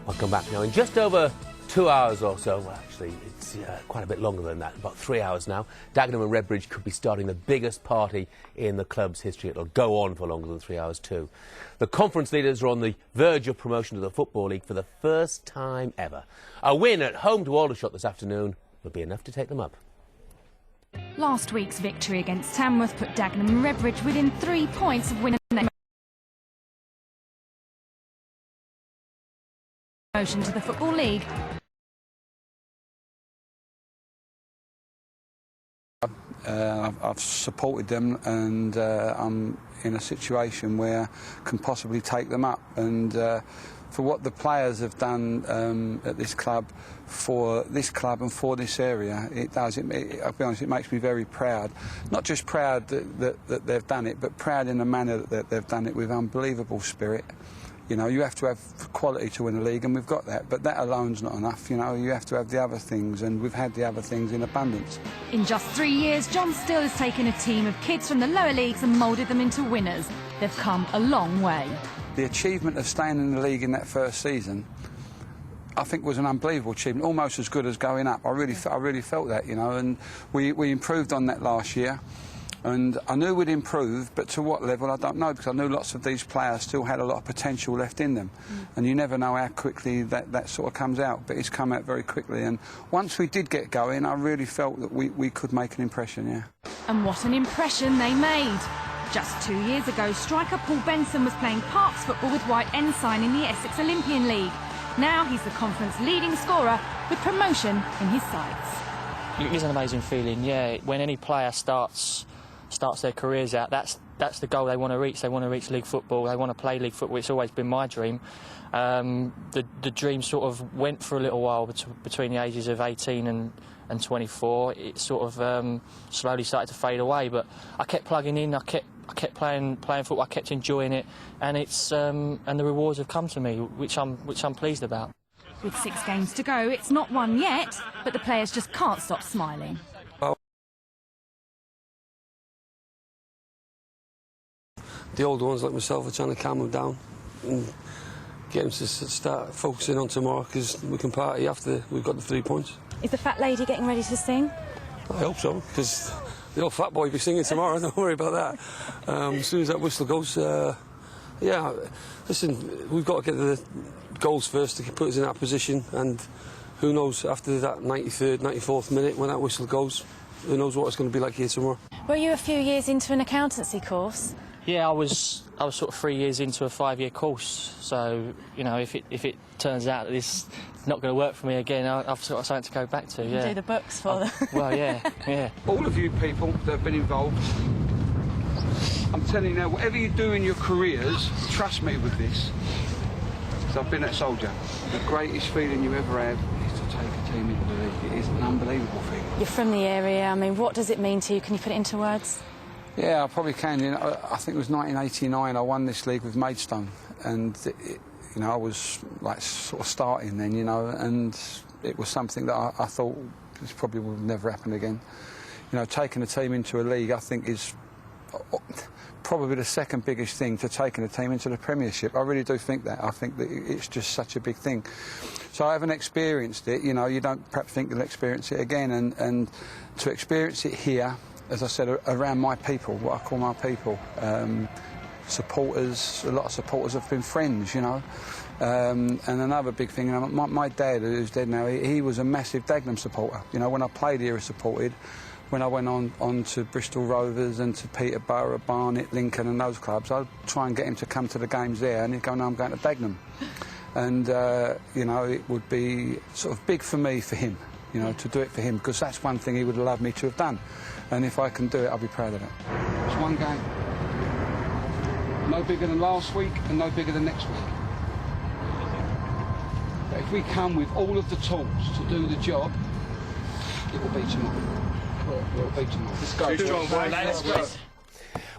I'll come back now in just over 2 hours or so. Well, actually, it's quite a bit longer than that, about 3 hours now. Dagenham and Redbridge could be starting the biggest party in the club's history. It'll go on for longer than 3 hours too. The conference leaders are on the verge of promotion to the Football League for the first time ever. A win at home to Aldershot this afternoon would be enough to take them up. Last week's victory against Tamworth put Dagenham and Redbridge within 3 points of winning promotion to the Football League. I've supported them, and I'm in a situation where I can possibly take them up. And for what the players have done at this club, for this club and for this area, I'll be honest, it makes me very proud. Not just proud that they've done it, but proud in the manner that they've done it with unbelievable spirit. You know, you have to have quality to win a league, and we've got that, but that alone's not enough. You know, you have to have the other things, and we've had the other things in abundance. In just 3 years, John Still has taken a team of kids from the lower leagues and moulded them into winners. They've come a long way. The achievement of staying in the league in that first season, I think, was an unbelievable achievement, almost as good as going up. I really felt that, you know, and we improved on that last year. And I knew we'd improve, but to what level, I don't know, because I knew lots of these players still had a lot of potential left in them. And you never know how quickly that sort of comes out, but it's come out very quickly. And once we did get going, I really felt that we could make an impression, yeah. And what an impression they made. Just 2 years ago, striker Paul Benson was playing Parks football with White Ensign in the Essex Olympian League. Now he's the conference leading scorer with promotion in his sights. It is an amazing feeling, yeah. When any player starts their careers out, that's the goal they want to reach. They want to reach league football. They want to play league football. It's always been my dream. The dream sort of went for a little while between the ages of 18 and 24. It sort of slowly started to fade away, but I kept plugging in. I kept playing football. I kept enjoying it, and and the rewards have come to me, which I'm pleased about. With 6 games to go, it's not won yet, but the players just can't stop smiling. The older ones like myself are trying to calm them down and get them to start focusing on tomorrow, because we can party after we've got the 3 points. Is the fat lady getting ready to sing? I hope so, because the old fat boy will be singing tomorrow. Don't worry about that. As soon as that whistle goes, yeah, listen, we've got to get the goals first to put us in that position, and who knows, after that 93rd, 94th minute, when that whistle goes, who knows what it's going to be like here tomorrow. Were you a few years into an accountancy course? Yeah, I was sort of 3 years into a 5-year course, so you know, if it turns out that this is not going to work for me again, I've sort of something to go back to. Yeah. Do the books for them. Well, yeah, yeah. All of you people that have been involved, I'm telling you now, whatever you do in your careers, trust me with this, because I've been that soldier. The greatest feeling you ever have is to take a team into the league. It is an unbelievable feeling. You're from the area. I mean, what does it mean to you? Can you put it into words? Yeah, I probably can. You know, I think it was 1989 I won this league with Maidstone, and you know, I was like sort of starting then, you know, and it was something that I thought this probably would never happen again. You know, taking a team into a league, I think, is probably the second biggest thing to taking a team into the Premiership. I really do think that. I think that it's just such a big thing. So I haven't experienced it. You know, you don't perhaps think you'll experience it again, and to experience it here, as I said, around my people, what I call my people, supporters, a lot of supporters have been friends, you know. And another big thing, you know, my dad, who's dead now, he was a massive Dagenham supporter. You know, when I played here, he supported. When I went on to Bristol Rovers and to Peterborough, Barnet, Lincoln and those clubs, I'd try and get him to come to the games there, and he'd go, no, I'm going to Dagenham. And, you know, it would be sort of big for me, for him, you know, to do it for him, because that's one thing he would have loved me to have done. And if I can do it, I'll be proud of it. It's one game. No bigger than last week and no bigger than next week. But if we come with all of the tools to do the job, it will be tomorrow. It will be tomorrow. Let's go.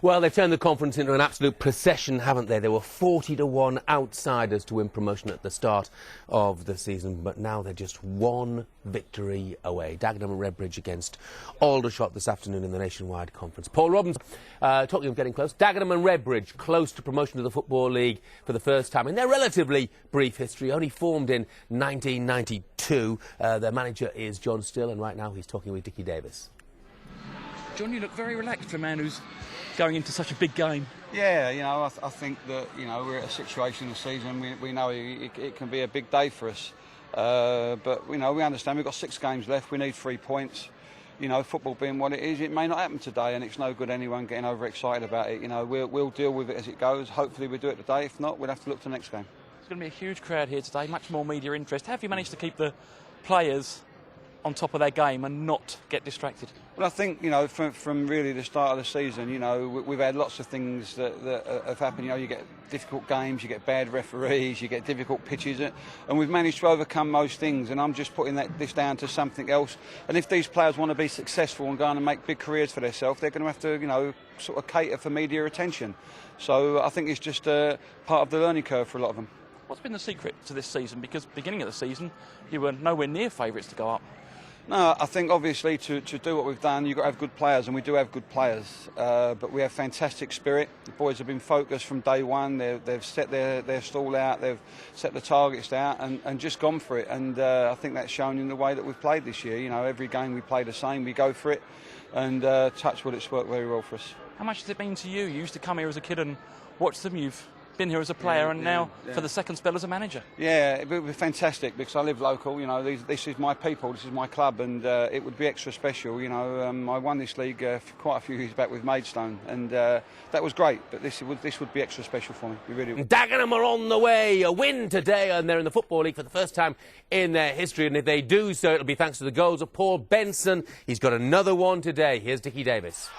Well, they've turned the conference into an absolute procession, haven't they? There were 40-1 outsiders to win promotion at the start of the season, but now they're just one victory away. Dagenham and Redbridge against Aldershot this afternoon in the Nationwide Conference. Paul Robbins, talking of getting close, Dagenham and Redbridge close to promotion to the Football League for the first time in their relatively brief history, only formed in 1992. Their manager is John Still, and right now he's talking with Dickie Davis. John, you look very relaxed for a man who's going into such a big game. Yeah, you know, I think that, you know, we're at a situation of the season, we know it can be a big day for us. But, you know, we understand we've got 6 games left, we need 3 points. You know, football being what it is, it may not happen today, and it's no good anyone getting overexcited about it. You know, we'll deal with it as it goes. Hopefully we do it today. If not, we'll have to look to the next game. There's going to be a huge crowd here today, much more media interest. How have you managed to keep the players on top of their game and not get distracted? Well, I think, you know, from really the start of the season, you know, we've had lots of things that have happened. You know, you get difficult games, you get bad referees, you get difficult pitches, and we've managed to overcome most things. And I'm just putting this down to something else. And if these players want to be successful and go on and make big careers for themselves, they're going to have to, you know, sort of cater for media attention. So I think it's just part of the learning curve for a lot of them. What's been the secret to this season? Because beginning of the season, you were nowhere near favourites to go up. No, I think obviously to do what we've done, you've got to have good players, and we do have good players. But we have fantastic spirit. The boys have been focused from day one. They've set their stall out, they've set the targets out, and just gone for it. And I think that's shown in the way that we've played this year. You know, every game we play the same, we go for it, and touch wood, it's worked very well for us. How much does it mean to you? You used to come here as a kid and watch them. You've been here as a player, and now for the second spell as a manager. Yeah, it would be fantastic because I live local. You know, this is my people, this is my club, and it would be extra special. You know, I won this league quite a few years back with Maidstone, and that was great. But this would be extra special for me. It really would. Dagenham are on the way, a win today, and they're in the Football League for the first time in their history. And if they do so, it'll be thanks to the goals of Paul Benson. He's got another one today. Here's Dickie Davis.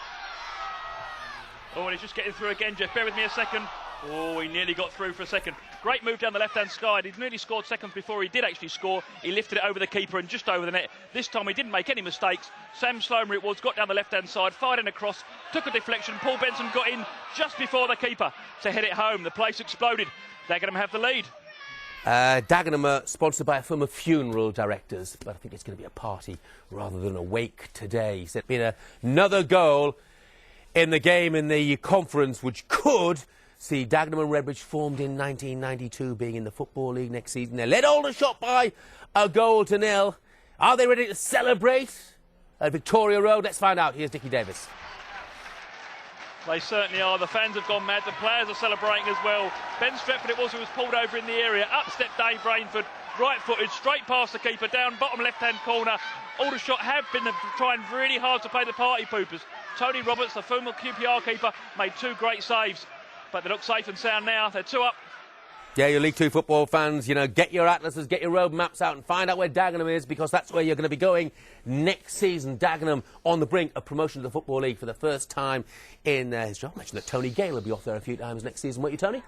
Oh, and he's just getting through again, Jeff. Bear with me a second. Oh, he nearly got through for a second. Great move down the left-hand side. He'd nearly scored seconds before he did actually score. He lifted it over the keeper and just over the net. This time he didn't make any mistakes. Sam Slomer it was, got down the left-hand side, fired in across, took a deflection. Paul Benson got in just before the keeper to head it home. The place exploded. Dagenham have the lead. Dagenham are sponsored by a firm of funeral directors, but I think it's going to be a party rather than a wake today. So it's been another goal in the game in the conference, which could see Dagenham and Redbridge, formed in 1992, being in the Football League next season. They led Aldershot by a 1-0. Are they ready to celebrate at Victoria Road? Let's find out. Here's Dickie Davis. They certainly are. The fans have gone mad. The players are celebrating as well. Ben Stretford it was who was pulled over in the area. Up stepped Dave Brainford, right-footed, straight past the keeper, down bottom left-hand corner. Aldershot have been trying really hard to play the party poopers. Tony Roberts, the former QPR keeper, made 2 great saves. But they look safe and sound now. They're 2 up. Yeah, you League 2 football fans, you know, get your atlases, get your road maps out and find out where Dagenham is, because that's where you're going to be going next season. Dagenham on the brink of promotion to the Football League for the first time in history. I'll mention that Tony Gale will be off there a few times next season, won't you, Tony?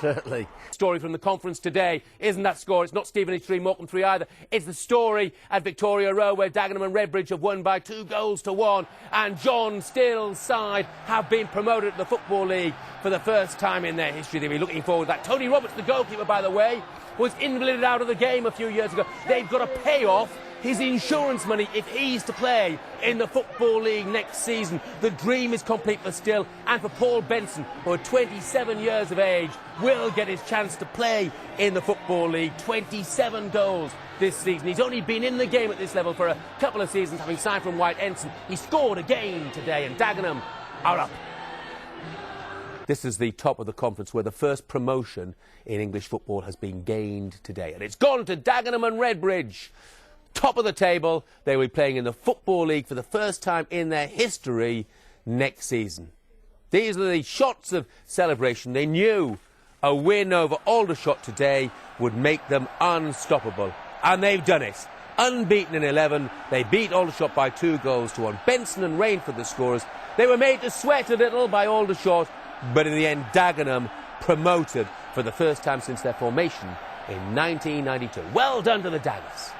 Certainly. Story from the conference today isn't that score. It's not Stevenage 3, Morecambe 3 either. It's the story at Victoria Road where Dagenham and Redbridge have won by 2-1, and John Still's side have been promoted to the Football League for the first time in their history. They'll be looking forward to that. Tony Roberts, the goalkeeper, by the way, was invalided out of the game a few years ago. They've got to pay off his insurance money if he's to play in the Football League next season. The dream is complete for Still, and for Paul Benson, who at 27 years of age will get his chance to play in the Football League. 27 goals this season. He's only been in the game at this level for a couple of seasons, having signed from White Ensign. He scored again today, and Dagenham are up. This is the top of the conference where the first promotion in English football has been gained today, and it's gone to Dagenham and Redbridge. Top of the table, they will be playing in the Football League for the first time in their history next season. These are the shots of celebration. They knew a win over Aldershot today would make them unstoppable, and they've done it. Unbeaten in 11, they beat Aldershot by 2-1. Benson and Rainford the scorers. They were made to sweat a little by Aldershot, but in the end Dagenham promoted for the first time since their formation in 1992. Well done to the Daggers.